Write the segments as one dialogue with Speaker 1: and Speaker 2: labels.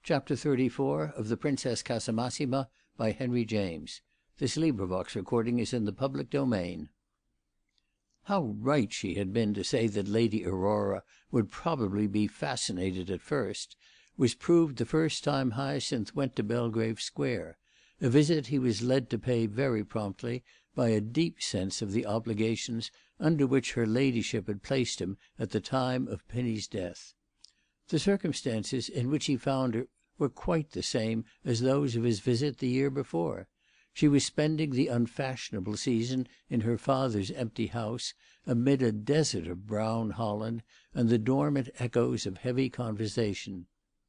Speaker 1: Chapter 34 of The Princess Casamassima by Henry James. This recording is in the public domain. How right she had been to say that Lady Aurora would probably be fascinated at first was proved the first time Hyacinth went to Belgrave Square, a visit he was led to pay very promptly by a deep sense of the obligations under which her ladyship had placed him at the time of Pinnie's death. The circumstances in which he found her were quite the same as those of his visit the year before. She was spending the unfashionable season in her father's empty house, amid a desert of brown Holland and the dormant echoes of heavy conversation.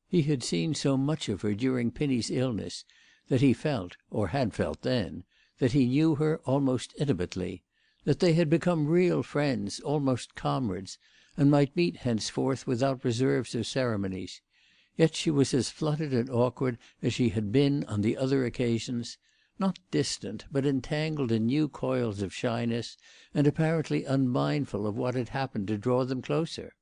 Speaker 1: He had seen so much of her during Pinnie's illness that he felt, or had felt then, that he knew her almost intimately, that they had become real friends, almost comrades, and might meet henceforth without reserves or ceremonies. Yet she was as fluttered and awkward as she had been on the other occasions, not distant, but entangled in new coils of shyness, and apparently unmindful of what had happened to draw them closer.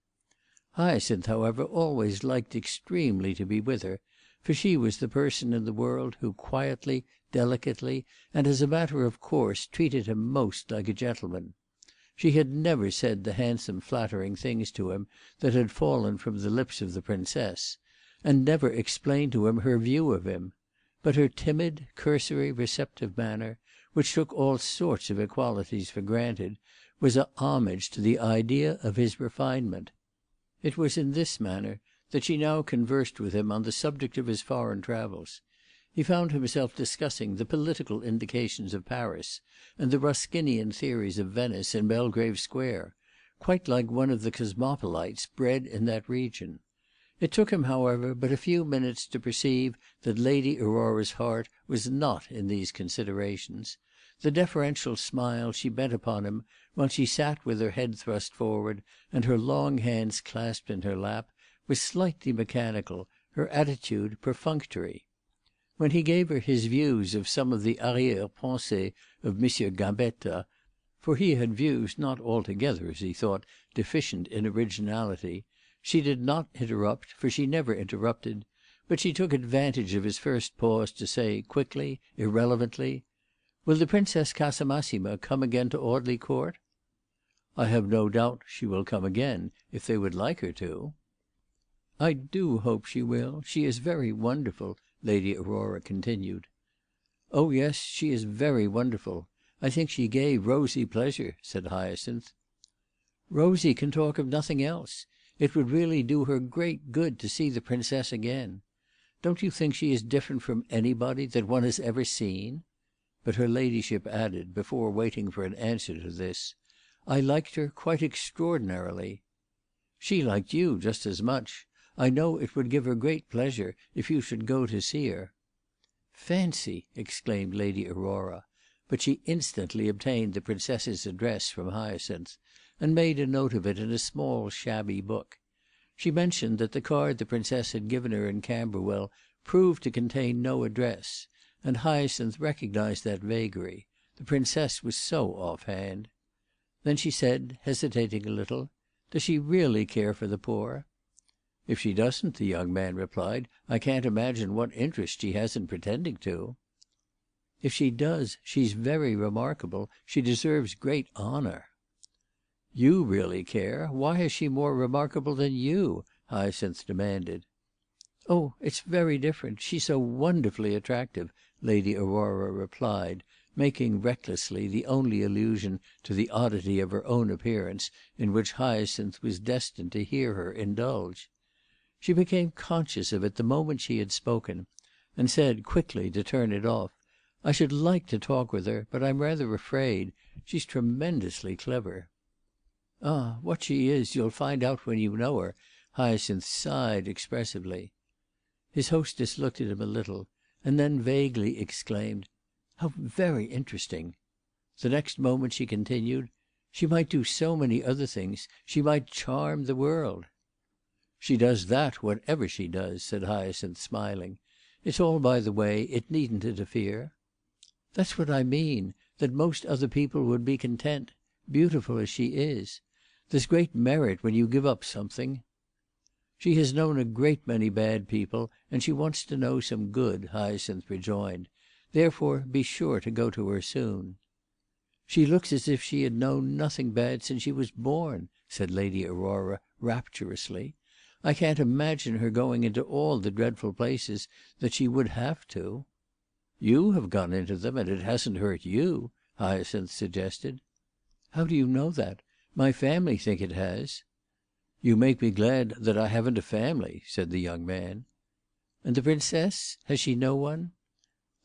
Speaker 1: Hyacinth, however, always liked extremely to be with her, for she was the person in the world who quietly, delicately, and as a matter of course, treated him most like a gentleman. She had never said the handsome, flattering things to him that had fallen from the lips of the Princess, and never explained to him her view of him; but her timid, cursory, receptive manner, which took all sorts of equalities for granted, was a homage to the idea of his refinement. It was in this manner that she now conversed with him on the subject of his foreign travels. He found himself discussing the political indications of Paris and the Ruskinian theories of Venice in Belgrave Square, quite like one of the cosmopolites bred in that region. It took him, however, but a few minutes to perceive that Lady Aurora's heart was not in these considerations. The deferential smile she bent upon him while she sat with her head thrust forward and her long hands clasped in her lap was slightly mechanical, her attitude perfunctory. When he gave her his views of some of the arrière-pensées of M. Gambetta, for he had views not altogether, as he thought, deficient in originality, she did not interrupt, for she never interrupted, but she took advantage of his first pause to say quickly, irrelevantly, "Will the Princess Casamassima come again to Audley Court?" "I have no doubt she will come again, if they would like her to." "I do hope she will. She is very wonderful," Lady Aurora continued. "Oh yes, she is very wonderful. I think she gave Rosy pleasure," said Hyacinth. "Rosy can talk of nothing else. It would really do her great good to see the Princess again. Don't you think she is different from anybody that one has ever seen?" But her ladyship added, before waiting for an answer to this, "I liked her quite extraordinarily." "She liked you just as much. I know it would give her great pleasure if you should go to see her." "Fancy!" exclaimed Lady Aurora; but she instantly obtained the Princess's address from Hyacinth, and made a note of it in a small shabby book. She mentioned that the card the Princess had given her in Camberwell proved to contain no address, and Hyacinth recognised that vagary; the Princess was so off-hand. Then she said, hesitating a little, "Does she really care for the poor?" "If she doesn't," the young man replied, "I can't imagine what interest she has in pretending to." "If she does, she's very remarkable. She deserves great honour." "You really care. Why is she more remarkable than you?" Hyacinth demanded. "Oh, it's very different. She's so wonderfully attractive," Lady Aurora replied, making recklessly the only allusion to the oddity of her own appearance in which Hyacinth was destined to hear her indulge. She became conscious of it the moment she had spoken, and said quickly, to turn it off, "I should like to talk with her, but I'm rather afraid. She's tremendously clever." "Ah, what she is you'll find out when you know her," Hyacinth sighed expressively. His hostess looked at him a little, and then vaguely exclaimed, "How very interesting!" The next moment she continued, "She might do so many other things. She might charm the world." "She does that, whatever she does," said Hyacinth, smiling. "It's all by the way. It needn't interfere." "That's what I mean: that most other people would be content, beautiful as she is. There's great merit when you give up something." "She has known a great many bad people, and she wants to know some good," Hyacinth rejoined. "Therefore be sure to go to her soon." "She looks as if she had known nothing bad since she was born," said Lady Aurora, rapturously. "I can't imagine her going into all the dreadful places that she would have to." "You have gone into them, and it hasn't hurt you," Hyacinth suggested. "How do you know that? My family think it has." "You make me glad that I haven't a family," said the young man. "And the Princess? Has she no one?"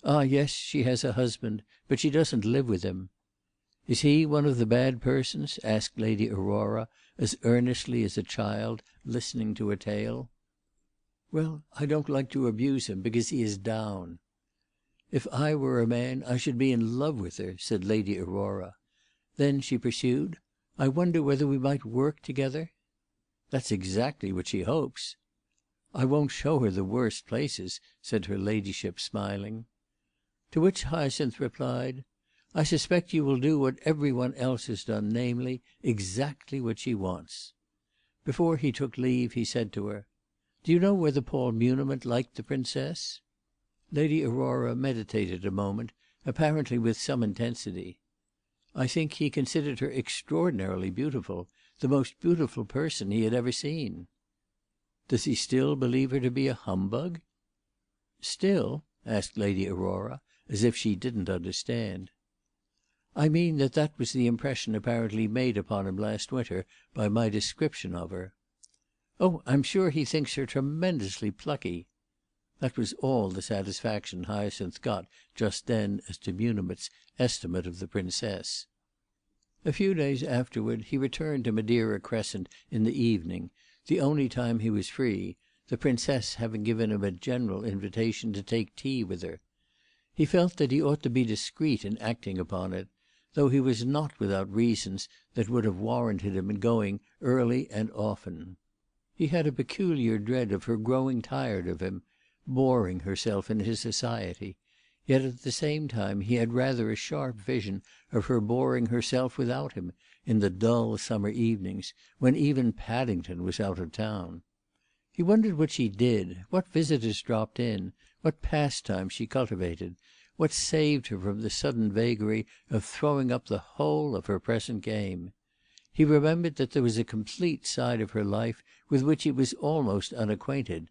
Speaker 1: "Ah, yes, she has a husband, but she doesn't live with him." "Is he one of the bad persons?" asked Lady Aurora, as earnestly as a child listening to a tale. "Well, I don't like to abuse him, because he is down." "If I were a man I should be in love with her," said Lady Aurora. Then she pursued, "I wonder whether we might work together?" "That's exactly what she hopes." "I won't show her the worst places," said her ladyship, smiling. To which Hyacinth replied, "I suspect you will do what every one else has done, namely, exactly what she wants." Before he took leave he said to her, "Do you know whether Paul Muniment liked the Princess?" Lady Aurora meditated a moment, apparently with some intensity. "I think he considered her extraordinarily beautiful, the most beautiful person he had ever seen." "Does he still believe her to be a humbug?" "Still?" asked Lady Aurora, as if she didn't understand. "I mean that was the impression apparently made upon him last winter by my description of her." "Oh, I'm sure he thinks her tremendously plucky." That was all the satisfaction Hyacinth got just then as to Muniment's estimate of the Princess. A few days afterward he returned to Madeira Crescent in the evening, the only time he was free, the Princess having given him a general invitation to take tea with her. He felt that he ought to be discreet in acting upon it, though he was not without reasons that would have warranted him in going early and often. He had a peculiar dread of her growing tired of him, boring herself in his society; yet at the same time he had rather a sharp vision of her boring herself without him, in the dull summer evenings, when even Paddington was out of town. He wondered what she did, what visitors dropped in, what pastimes she cultivated, what saved her from the sudden vagary of throwing up the whole of her present game. He remembered that there was a complete side of her life with which he was almost unacquainted: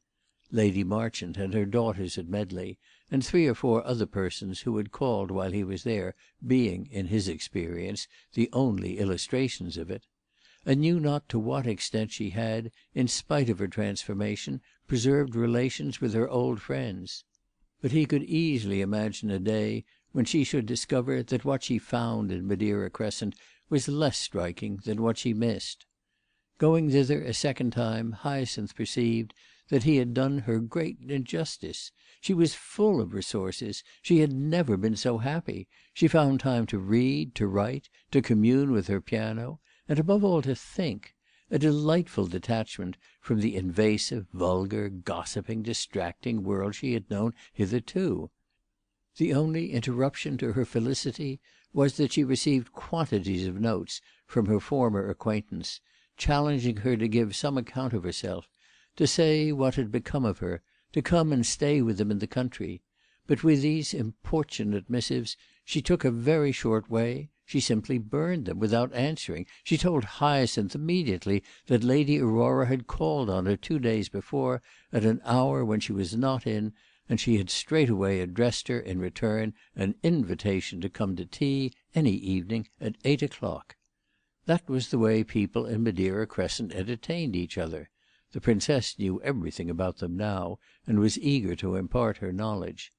Speaker 1: Lady Marchant and her daughters at Medley, and 3 or 4 other persons who had called while he was there, being, in his experience, the only illustrations of it, and knew not to what extent she had, in spite of her transformation, preserved relations with her old friends. But he could easily imagine a day when she should discover that what she found in Madeira Crescent was less striking than what she missed. Going thither a second time, Hyacinth perceived that he had done her great injustice. She was full of resources. She had never been so happy. She found time to read, to write, to commune with her piano, and above all to think: a delightful detachment from the invasive, vulgar, gossiping, distracting world she had known hitherto. The only interruption to her felicity was that she received quantities of notes from her former acquaintance, challenging her to give some account of herself, to say what had become of her, to come and stay with them in the country. But with these importunate missives she took a very short way. She simply burned them without answering. She told Hyacinth immediately that Lady Aurora had called on her 2 days before, at an hour when she was not in, and she had straightway addressed her, in return, an invitation to come to tea any evening at 8 o'clock. That was the way people in Madeira Crescent entertained each other. The Princess knew everything about them now, and was eager to impart her knowledge.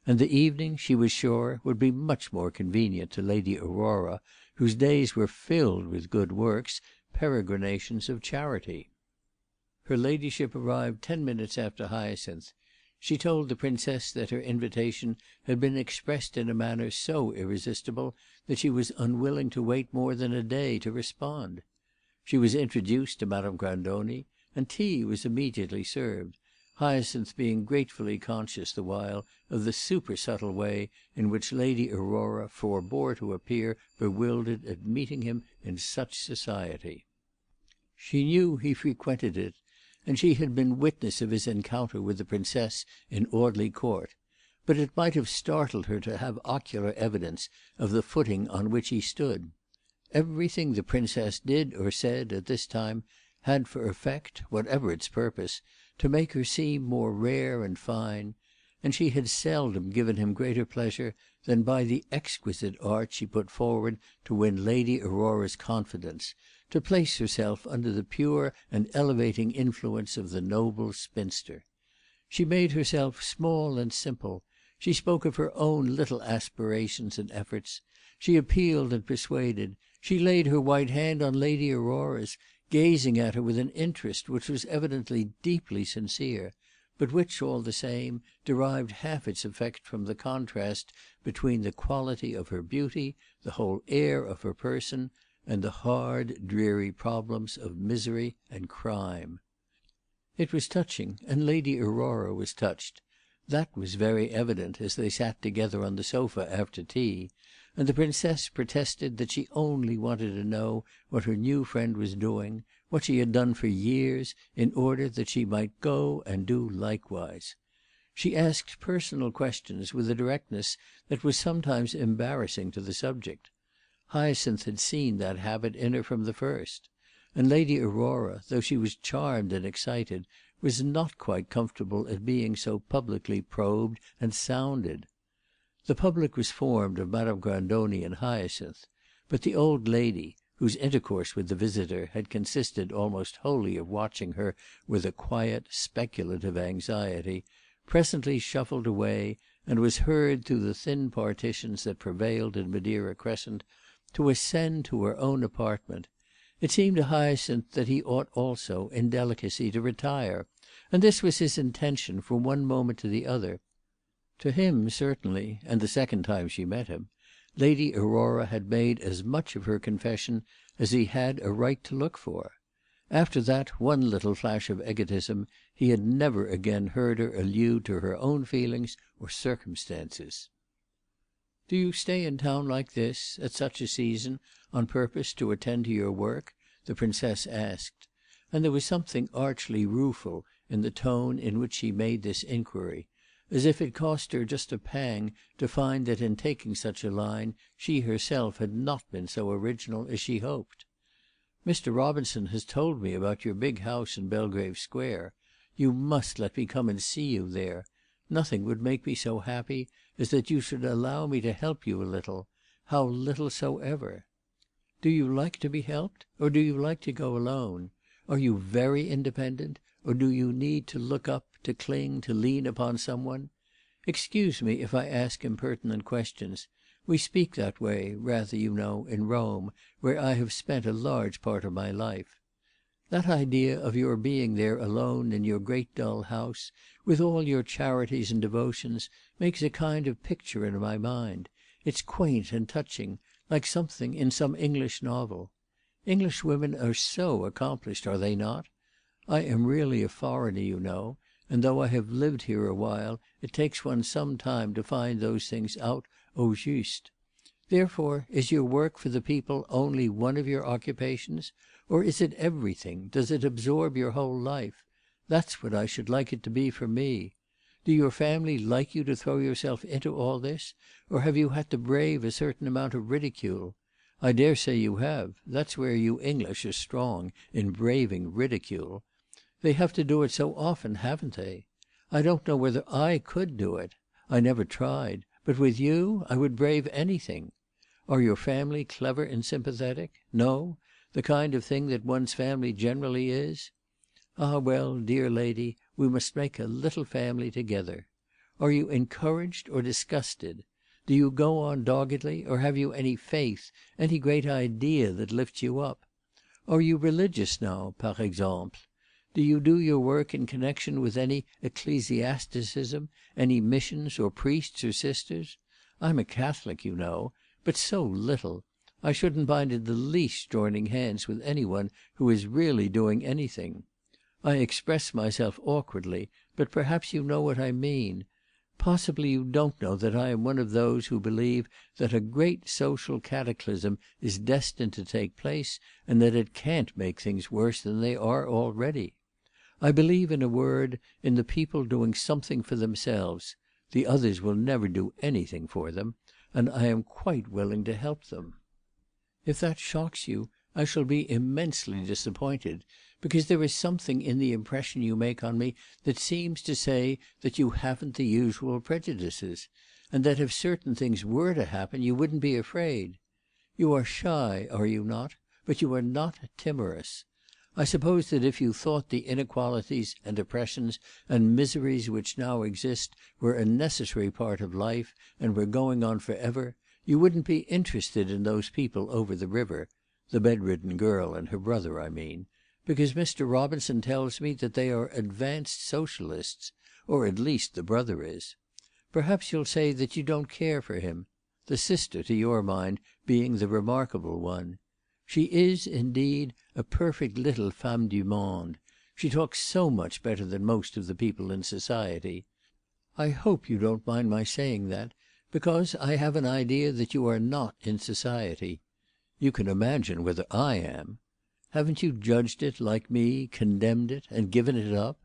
Speaker 1: And the evening, she was sure, would be much more convenient to Lady Aurora, whose days were filled with good works, peregrinations of charity. Her ladyship arrived 10 minutes after Hyacinth. She told the Princess that her invitation had been expressed in a manner so irresistible that she was unwilling to wait more than a day to respond. She was introduced to Madame Grandoni, and tea was immediately served, Hyacinth being gratefully conscious the while of the super-subtle way in which Lady Aurora forbore to appear bewildered at meeting him in such society. She knew he frequented it, and she had been witness of his encounter with the Princess in Audley Court; but it might have startled her to have ocular evidence of the footing on which he stood. Everything the Princess did or said at this time had for effect, whatever its purpose, to make her seem more rare and fine, and she had seldom given him greater pleasure than by the exquisite art she put forward to win Lady Aurora's confidence, to place herself under the pure and elevating influence of the noble spinster. She made herself small and simple. She spoke of her own little aspirations and efforts. She appealed and persuaded. She laid her white hand on Lady Aurora's, gazing at her with an interest which was evidently deeply sincere, but which, all the same, derived half its effect from the contrast between the quality of her beauty, the whole air of her person, and the hard, dreary problems of misery and crime. It was touching, and Lady Aurora was touched. That was very evident as they sat together on the sofa after tea, and the Princess protested that she only wanted to know what her new friend was doing, what she had done for years, in order that she might go and do likewise. She asked personal questions with a directness that was sometimes embarrassing to the subject. Hyacinth had seen that habit in her from the first; and Lady Aurora, though she was charmed and excited, was not quite comfortable at being so publicly probed and sounded. The public was formed of Madame Grandoni and Hyacinth, but the old lady, whose intercourse with the visitor had consisted almost wholly of watching her with a quiet, speculative anxiety, presently shuffled away, and was heard through the thin partitions that prevailed in Madeira Crescent to ascend to her own apartment. It seemed to Hyacinth that he ought also, in delicacy, to retire, and this was his intention from one moment to the other. To him, certainly, and the second time she met him, Lady Aurora had made as much of her confession as he had a right to look for. After that one little flash of egotism, he had never again heard her allude to her own feelings or circumstances. "Do you stay in town like this, at such a season, on purpose to attend to your work?" the Princess asked; and there was something archly rueful in the tone in which she made this inquiry, as if it cost her just a pang to find that in taking such a line she herself had not been so original as she hoped. "Mr. Robinson has told me about your big house in Belgrave Square. You must let me come and see you there. Nothing would make me so happy as that you should allow me to help you a little, how little soever. Do you like to be helped, or do you like to go alone? Are you very independent, or do you need to look up, to cling, to lean upon some one? Excuse me if I ask impertinent questions. We speak that way, rather, you know, in Rome, where I have spent a large part of my life. That idea of your being there alone in your great dull house, with all your charities and devotions, makes a kind of picture in my mind. It's quaint and touching, like something in some English novel. English women are so accomplished, are they not? I am really a foreigner, you know, and though I have lived here a while, it takes one some time to find those things out au juste. Therefore, is your work for the people only one of your occupations, or is it everything? Does it absorb your whole life? That's what I should like it to be for me. Do your family like you to throw yourself into all this, or have you had to brave a certain amount of ridicule? I dare say you have. That's where you English are strong, in braving ridicule. They have to do it so often, haven't they? I don't know whether I could do it. I never tried. But with you I would brave anything. Are your family clever and sympathetic? No? The kind of thing that one's family generally is? Ah, well, dear lady, we must make a little family together. Are you encouraged or disgusted? Do you go on doggedly, or have you any faith, any great idea that lifts you up? Are you religious now, par exemple? Do you do your work in connection with any ecclesiasticism, any missions or priests or sisters? I'm a Catholic, you know, but so little. I shouldn't mind in the least joining hands with any one who is really doing anything. I express myself awkwardly, but perhaps you know what I mean. Possibly you don't know that I am one of those who believe that a great social cataclysm is destined to take place, and that it can't make things worse than they are already. I believe, in a word, in the people doing something for themselves. The others will never do anything for them, and I am quite willing to help them. If that shocks you, I shall be immensely disappointed, because there is something in the impression you make on me that seems to say that you haven't the usual prejudices, and that if certain things were to happen you wouldn't be afraid. You are shy, are you not? But you are not timorous. I suppose that if you thought the inequalities and oppressions and miseries which now exist were a necessary part of life and were going on for ever, you wouldn't be interested in those people over the river, the bedridden girl and her brother, I mean, because Mr. Robinson tells me that they are advanced socialists, or at least the brother is. Perhaps you'll say that you don't care for him, the sister, to your mind, being the remarkable one. She is, indeed, a perfect little femme du monde. She talks so much better than most of the people in society. I hope you don't mind my saying that, because I have an idea that you are not in society. You can imagine whether I am. Haven't you judged it, like me, condemned it, and given it up?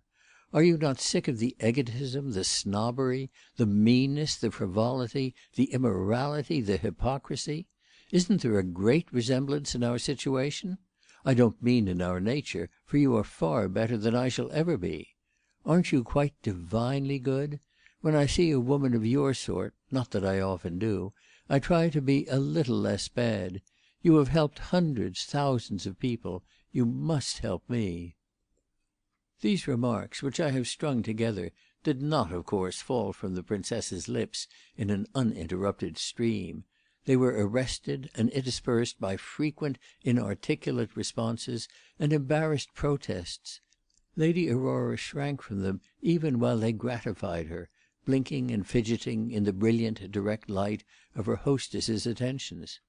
Speaker 1: Are you not sick of the egotism, the snobbery, the meanness, the frivolity, the immorality, the hypocrisy? Isn't there a great resemblance in our situation? I don't mean in our nature, for you are far better than I shall ever be. Aren't you quite divinely good? When I see a woman of your sort, not that I often do, I try to be a little less bad. You have helped hundreds, thousands of people. You must help me." These remarks, which I have strung together, did not, of course, fall from the Princess's lips in an uninterrupted stream. They were arrested and interspersed by frequent inarticulate responses and embarrassed protests. Lady Aurora shrank from them even while they gratified her, blinking and fidgeting in the brilliant, direct light of her hostess's attentions.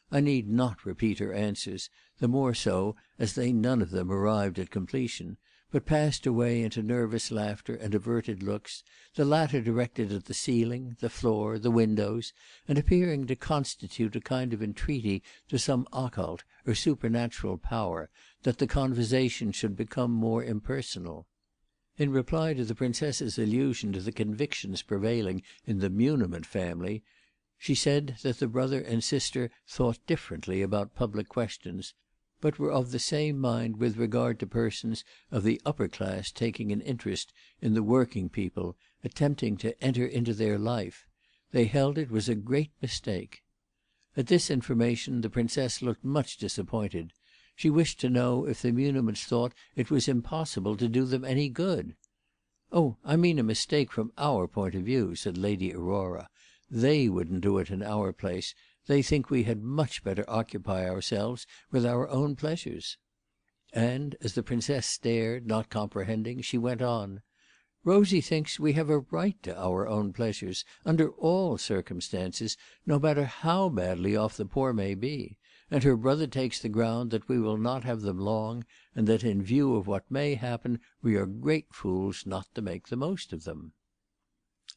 Speaker 1: I need not repeat her answers, the more so as they none of them arrived at completion, but passed away into nervous laughter and averted looks, the latter directed at the ceiling, the floor, the windows, and appearing to constitute a kind of entreaty to some occult or supernatural power that the conversation should become more impersonal. In reply to the Princess's allusion to the convictions prevailing in the Muniment family, she said that the brother and sister thought differently about public questions, but were of the same mind with regard to persons of the upper class taking an interest in the working people, attempting to enter into their life. They held it was a great mistake. At this information the Princess looked much disappointed. She wished to know if the Muniments thought it was impossible to do them any good. "Oh, I mean a mistake from our point of view," said Lady Aurora. "They wouldn't do it in our place. They think we had much better occupy ourselves with our own pleasures." And, as the Princess stared, not comprehending, she went on. "Rosie thinks we have a right to our own pleasures, under all circumstances, no matter how badly off the poor may be, and her brother takes the ground that we will not have them long, and that in view of what may happen we are great fools not to make the most of them."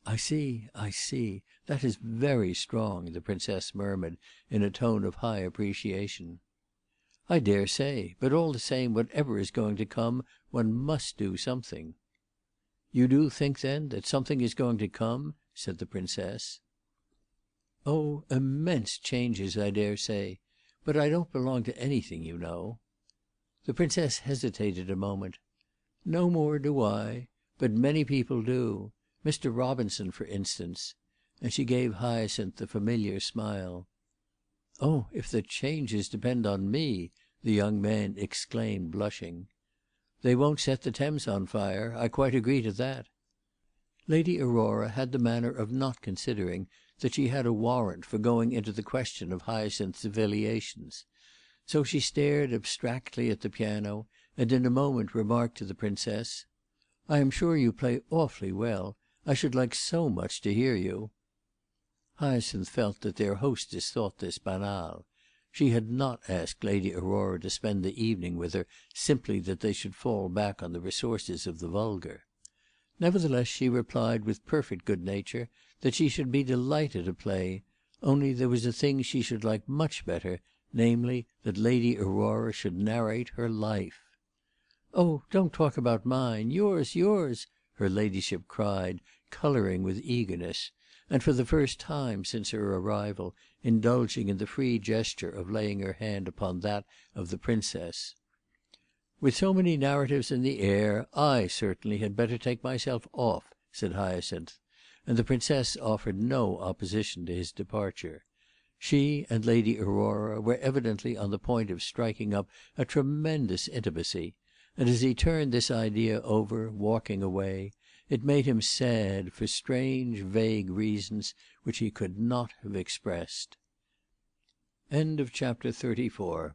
Speaker 1: "I see, I see. That is very strong," the Princess murmured in a tone of high appreciation. "I dare say. But all the same, whatever is going to come, one must do something." "You do think, then, that something is going to come?" said the Princess. "Oh, immense changes, I dare say. But I don't belong to anything, you know." The Princess hesitated a moment. "No more do I. But many people do. Mr. Robinson, for instance," and she gave Hyacinth the familiar smile. "Oh, if the changes depend on me!" the young man exclaimed, blushing. "They won't set the Thames on fire. I quite agree to that." Lady Aurora had the manner of not considering that she had a warrant for going into the question of Hyacinth's affiliations. So she stared abstractedly at the piano, and in a moment remarked to the Princess, "I am sure you play awfully well. I should like so much to hear you." Hyacinth felt that their hostess thought this banal. She had not asked Lady Aurora to spend the evening with her simply that they should fall back on the resources of the vulgar. Nevertheless she replied with perfect good nature that she should be delighted to play, only there was a thing she should like much better, namely that Lady Aurora should narrate her life. "Oh, don't talk about mine. Yours, yours!" her ladyship cried, colouring with eagerness, and for the first time since her arrival indulging in the free gesture of laying her hand upon that of the Princess. "With so many narratives in the air, I certainly had better take myself off," said Hyacinth, and the Princess offered no opposition to his departure. She and Lady Aurora were evidently on the point of striking up a tremendous intimacy, and as he turned this idea over, walking away, it made him sad for strange, vague reasons which he could not have expressed. CHAPter XXXV.